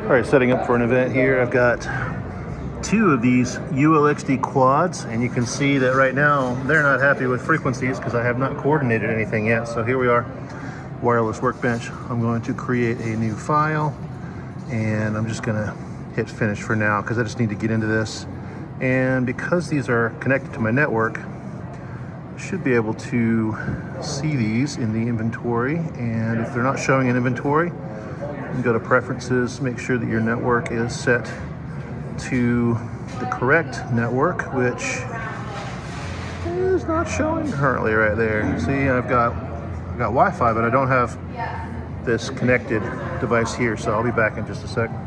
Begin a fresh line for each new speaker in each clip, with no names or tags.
All right, setting up for an event here. I've got two of these ULXD quads, and you can see that right now they're not happy with frequencies because I have not coordinated anything yet. So here we are, wireless workbench. I'm going to create a new file, and I'm just gonna hit finish for now because I just need to get into this. And because these are connected to my network, I should be able to see these in the inventory. And if they're not showing in inventory, you go to preferences, make sure that your network is set to the correct network, which is not showing currently right there. See, I've got Wi-Fi, but I don't have this connected device here, so I'll be back in just a second.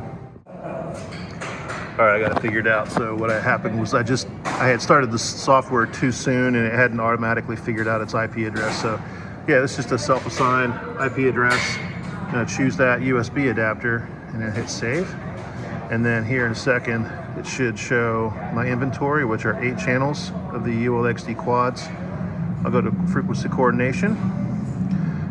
All right, I got it figured out. So what happened was I had started the software too soon, and it hadn't automatically figured out its IP address. So yeah, it's just a self-assigned IP address. I'm gonna choose that USB adapter and then hit save. And then here in a second, it should show my inventory, which are 8 channels of the ULXD quads. I'll go to frequency coordination,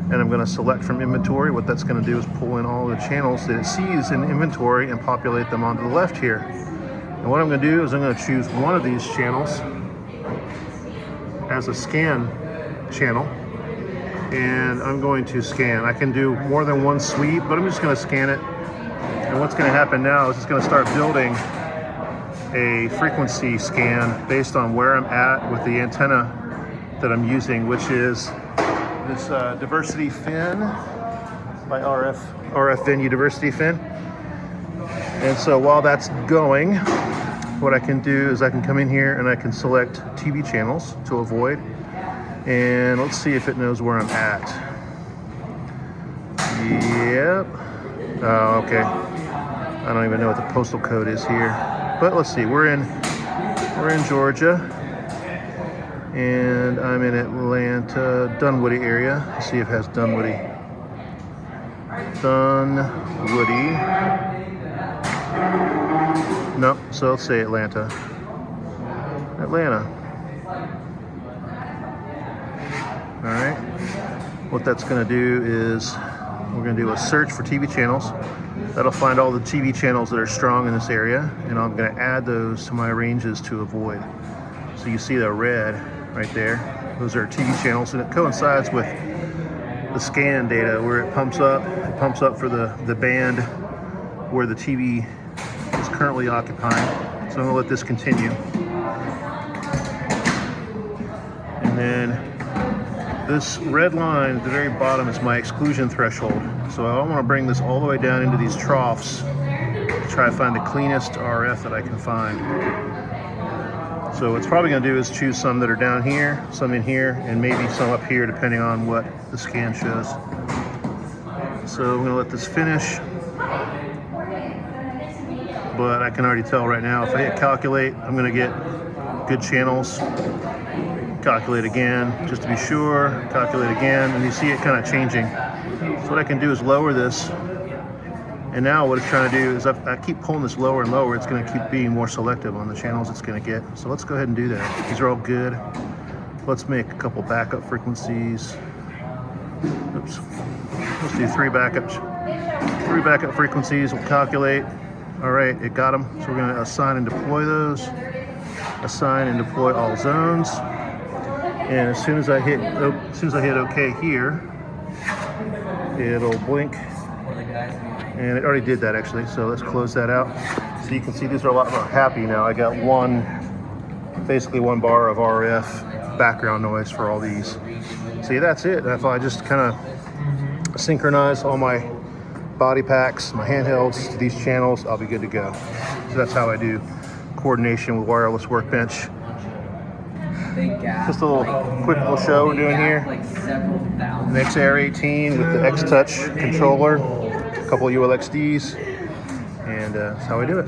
and I'm gonna select from inventory. What that's gonna do is pull in all the channels that it sees in inventory and populate them onto the left here. And what I'm gonna do is I'm gonna choose one of these channels as a scan channel, and I'm going to scan. I can do more than one sweep, but I'm just gonna scan it. And what's gonna happen now is it's gonna start building a frequency scan based on where I'm at with the antenna that I'm using, which is this diversity fin by RF venue diversity fin. And so while that's going, what I can do is I can come in here and I can select TV channels to avoid. And let's see if it knows where I'm at. Yep. Oh, okay. I don't even know what the postal code is here. But let's see, we're in Georgia. And I'm in Atlanta, Dunwoody area. Let's see if it has Dunwoody. Dunwoody. Nope, so let's say Atlanta. Atlanta. All right. What that's gonna do is we're gonna do a search for TV channels. That'll find all the TV channels that are strong in this area, and I'm gonna add those to my ranges to avoid. So you see the red right there. Those are TV channels, and it coincides with the scan data where it pumps up. It pumps up for the band where the TV is currently occupying. So I'm gonna let this continue. And then this red line at the very bottom is my exclusion threshold. So I want to bring this all the way down into these troughs to try to find the cleanest RF that I can find. So what's probably going to do is choose some that are down here, some in here, and maybe some up here depending on what the scan shows. So I'm going to let this finish. But I can already tell right now if I hit calculate, I'm going to get good channels. Calculate again, just to be sure, calculate again, and you see it kind of changing. So what I can do is lower this, and now what it's trying to do is I keep pulling this lower and lower. It's going to keep being more selective on the channels it's going to get. So let's go ahead and do that. These are all good. Let's make a couple backup frequencies. Oops. Let's do 3 backup frequencies. We'll calculate. All right, it got them. So we're going to assign and deploy those. Assign and deploy all zones. And as soon as I hit OK here, it'll blink. And it already did that actually, so let's close that out. So you can see these are a lot more happy now. I got basically one bar of RF background noise for all these. See, that's it. If I just kind of synchronize all my body packs, my handhelds to these channels, I'll be good to go. So that's how I do coordination with wireless workbench. Just a quick little show we're doing here. An XR18 with the X-Touch controller, a couple ULXDs, and that's how I do it.